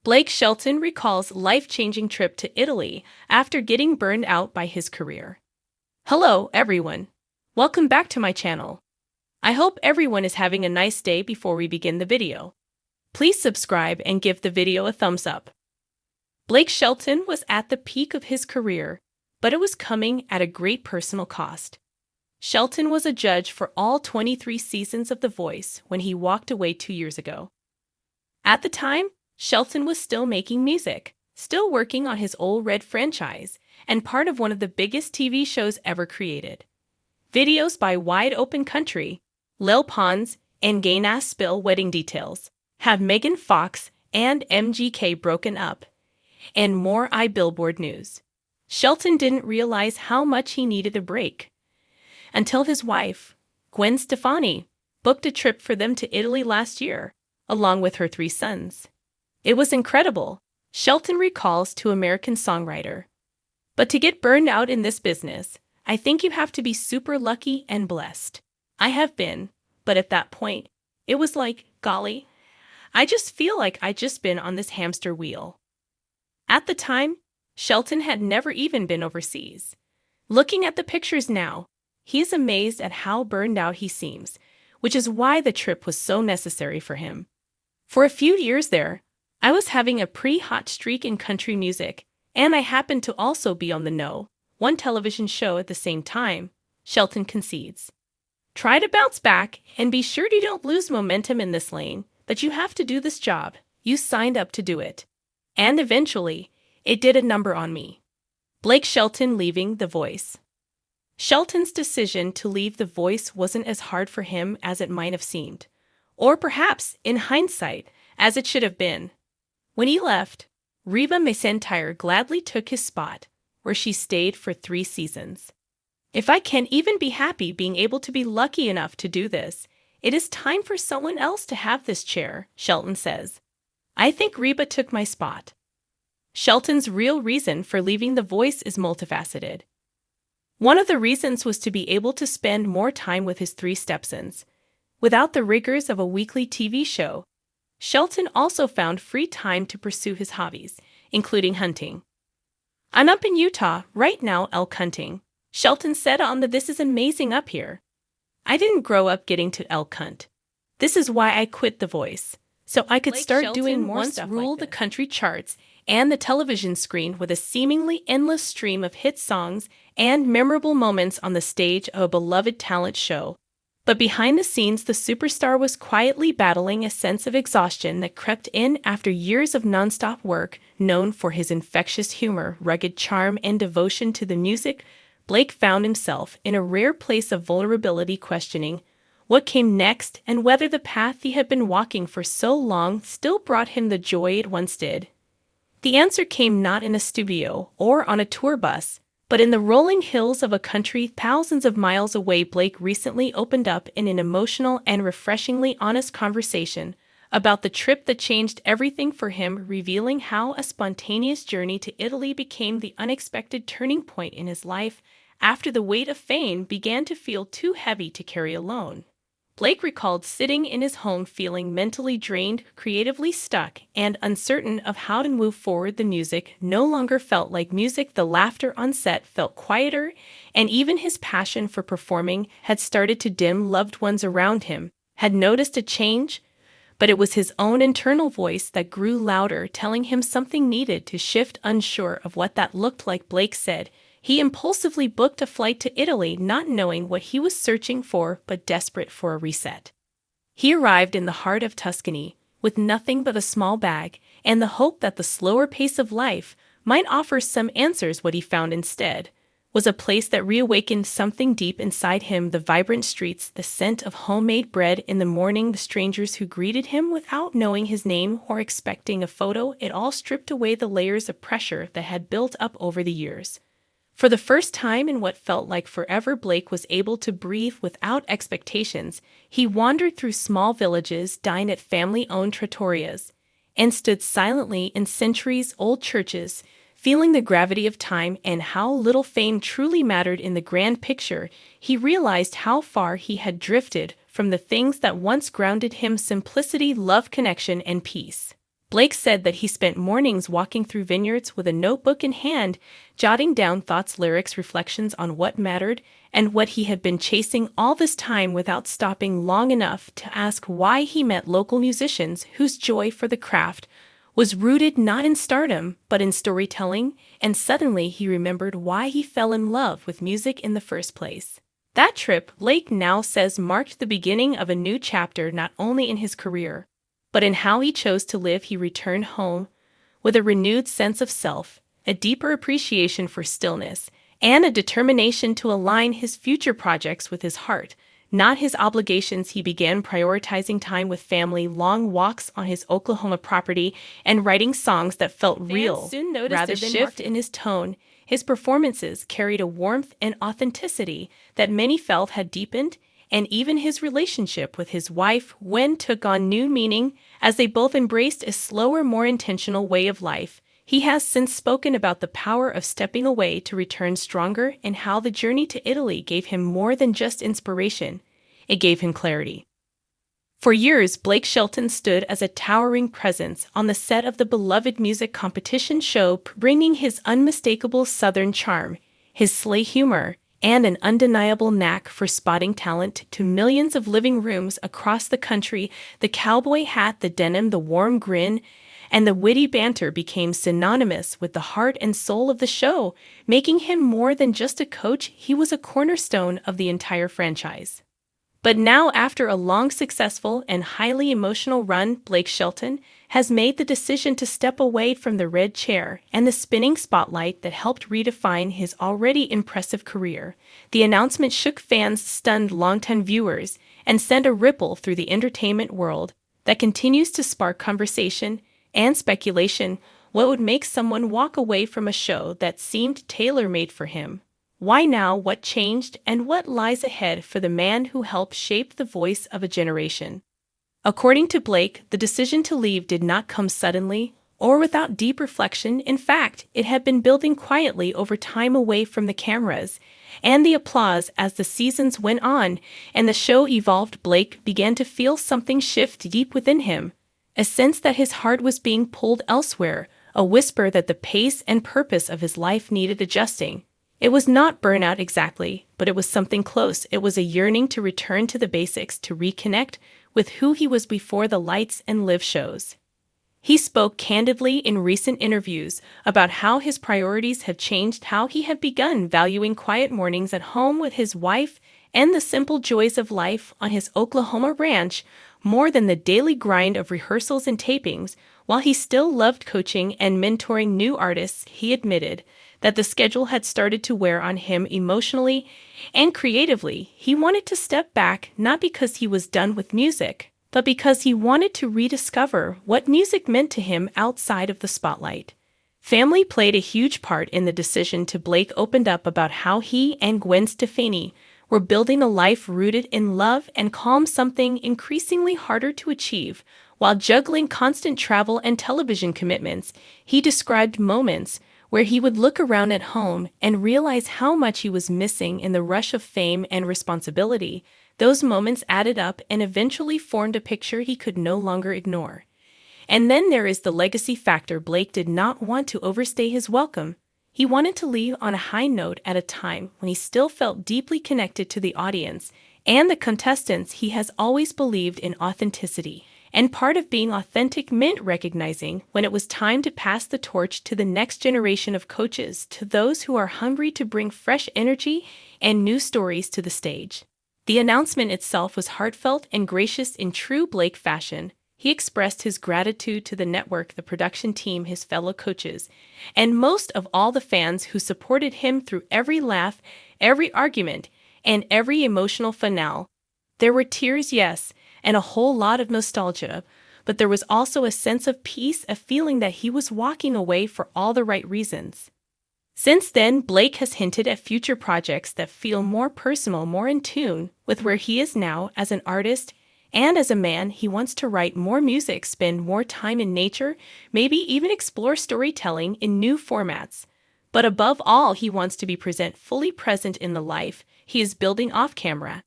Blake Shelton recalls life-changing trip to Italy after getting burned out by his career. Hello, everyone. Welcome back to my channel. I hope everyone is having a nice day before we begin the video. Please subscribe and give the video a thumbs up. Blake Shelton was at the peak of his career, but it was coming at a great personal cost. Shelton was a judge for all 23 seasons of The Voice when he walked away 2 years ago. At the time, Shelton was still making music, still working on his Old Red franchise, and part of one of the biggest TV shows ever created. Videos by Wide Open Country, Lil Pons, and Gay Nas Spill Wedding Details have Megan Fox and MGK broken up, and more Billboard news. Shelton didn't realize how much he needed a break until his wife, Gwen Stefani, booked a trip for them to Italy last year, along with her 3 sons. It was incredible, Shelton recalls to American songwriter. But to get burned out in this business, I think you have to be super lucky and blessed. I have been, but at that point, it was like, golly, I just feel like I'd just been on this hamster wheel. At the time, Shelton had never even been overseas. Looking at the pictures now, he's amazed at how burned out he seems, which is why the trip was so necessary for him. For a few years there, I was having a pretty hot streak in country music, and I happened to also be on the No. 1 television show at the same time, Shelton concedes. Try to bounce back and be sure you don't lose momentum in this lane, but you have to do this job. You signed up to do it. And eventually, it did a number on me. Blake Shelton leaving The Voice. Shelton's decision to leave The Voice wasn't as hard for him as it might have seemed, or perhaps, in hindsight, as it should have been. When he left, Reba McEntire gladly took his spot, where she stayed for 3 seasons. If I can't even be happy being able to be lucky enough to do this, it is time for someone else to have this chair, Shelton says. I think Reba took my spot. Shelton's real reason for leaving The Voice is multifaceted. One of the reasons was to be able to spend more time with his 3 stepsons. Without the rigors of a weekly TV show, Shelton also found free time to pursue his hobbies, including hunting. I'm up in Utah right now elk hunting, Shelton said on the This Is Amazing up here. I didn't grow up getting to elk hunt. This is why I quit The Voice, so I could Blake start Shelton doing more once stuff rule like the this. Country charts and the television screen with a seemingly endless stream of hit songs and memorable moments on the stage of a beloved talent show. But behind the scenes, the superstar was quietly battling a sense of exhaustion that crept in after years of nonstop work. Known for his infectious humor, rugged charm, and devotion to the music, Blake found himself in a rare place of vulnerability, questioning what came next and whether the path he had been walking for so long still brought him the joy it once did. The answer came not in a studio or on a tour bus, but in the rolling hills of a country thousands of miles away. Blake recently opened up in an emotional and refreshingly honest conversation about the trip that changed everything for him, revealing how a spontaneous journey to Italy became the unexpected turning point in his life after the weight of fame began to feel too heavy to carry alone. Blake recalled sitting in his home feeling mentally drained, creatively stuck, and uncertain of how to move forward. The music no longer felt like music, the laughter on set felt quieter, and even his passion for performing had started to dim. Loved ones around him had noticed a change, but it was his own internal voice that grew louder, telling him something needed to shift. Unsure of what that looked like, Blake said, he impulsively booked a flight to Italy, not knowing what he was searching for but desperate for a reset. He arrived in the heart of Tuscany with nothing but a small bag and the hope that the slower pace of life might offer some answers. What he found instead was a place that reawakened something deep inside him: the vibrant streets, the scent of homemade bread in the morning, the strangers who greeted him without knowing his name or expecting a photo. It all stripped away the layers of pressure that had built up over the years. For the first time in what felt like forever, Blake was able to breathe without expectations. He wandered through small villages, dined at family-owned trattorias, and stood silently in centuries-old churches, feeling the gravity of time and how little fame truly mattered in the grand picture. He realized how far he had drifted from the things that once grounded him: simplicity, love, connection, and peace. Blake said that he spent mornings walking through vineyards with a notebook in hand, jotting down thoughts, lyrics, reflections on what mattered and what he had been chasing all this time without stopping long enough to ask why. He met local musicians whose joy for the craft was rooted not in stardom but in storytelling, and suddenly he remembered why he fell in love with music in the first place. That trip, Blake now says, marked the beginning of a new chapter not only in his career, but in how he chose to live. He returned home with a renewed sense of self, a deeper appreciation for stillness, and a determination to align his future projects with his heart, not his obligations. He began prioritizing time with family, long walks on his Oklahoma property, and writing songs that felt real. Soon noticed Rather a shift in his tone. His performances carried a warmth and authenticity that many felt had deepened, and even his relationship with his wife took on new meaning as they both embraced a slower, more intentional way of life. He has since spoken about the power of stepping away to return stronger and how the journey to Italy gave him more than just inspiration, it gave him clarity. For years, Blake Shelton stood as a towering presence on the set of the beloved music competition show, bringing his unmistakable Southern charm, his sly humor, and an undeniable knack for spotting talent to millions of living rooms across the country. The cowboy hat, the denim, the warm grin, and the witty banter became synonymous with the heart and soul of the show, making him more than just a coach. He was a cornerstone of the entire franchise. But now, after a long, successful, and highly emotional run, Blake Shelton has made the decision to step away from the red chair and the spinning spotlight that helped redefine his already impressive career. The announcement shook fans, stunned longtime viewers, and sent a ripple through the entertainment world that continues to spark conversation and speculation. What would make someone walk away from a show that seemed tailor-made for him? Why now? What changed? And what lies ahead for the man who helped shape the voice of a generation? According to Blake, the decision to leave did not come suddenly or without deep reflection. In fact, it had been building quietly over time, away from the cameras and the applause. As the seasons went on and the show evolved, Blake began to feel something shift deep within him, a sense that his heart was being pulled elsewhere, a whisper that the pace and purpose of his life needed adjusting. It was not burnout exactly, but it was something close. It was a yearning to return to the basics, to reconnect with who he was before the lights and live shows. He spoke candidly in recent interviews about how his priorities have changed, how he had begun valuing quiet mornings at home with his wife and the simple joys of life on his Oklahoma ranch more than the daily grind of rehearsals and tapings. While he still loved coaching and mentoring new artists, he admitted that the schedule had started to wear on him emotionally and creatively. He wanted to step back, not because he was done with music, but because he wanted to rediscover what music meant to him outside of the spotlight. Family played a huge part in the decision. Blake opened up about how he and Gwen Stefani were building a life rooted in love and calm, something increasingly harder to achieve while juggling constant travel and television commitments. He described moments where he would look around at home and realize how much he was missing in the rush of fame and responsibility. Those moments added up and eventually formed a picture he could no longer ignore. And then there is the legacy factor. Blake did not want to overstay his welcome. He wanted to leave on a high note at a time when he still felt deeply connected to the audience and the contestants. He has always believed in authenticity, and part of being authentic meant recognizing when it was time to pass the torch to the next generation of coaches, to those who are hungry to bring fresh energy and new stories to the stage. The announcement itself was heartfelt and gracious in true Blake fashion. He expressed his gratitude to the network, the production team, his fellow coaches, and most of all the fans who supported him through every laugh, every argument, and every emotional finale. There were tears, yes, and a whole lot of nostalgia, but there was also a sense of peace, a feeling that he was walking away for all the right reasons. Since then, Blake has hinted at future projects that feel more personal, more in tune with where he is now as an artist and as a man. He wants to write more music, spend more time in nature, maybe even explore storytelling in new formats. But above all, he wants to be fully present in the life he is building off camera.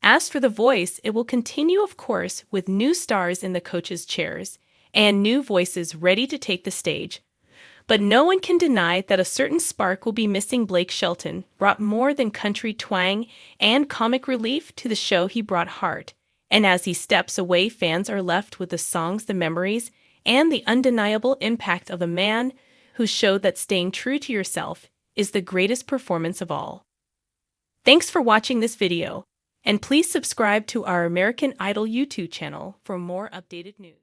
As for the voice, it will continue, of course, with new stars in the coaches' chairs and new voices ready to take the stage. But no one can deny that a certain spark will be missing. Blake Shelton brought more than country twang and comic relief to the show. He brought heart. And as he steps away, fans are left with the songs, the memories, and the undeniable impact of a man who showed that staying true to yourself is the greatest performance of all. Thanks for watching this video, and please subscribe to our American Idol YouTube channel for more updated news.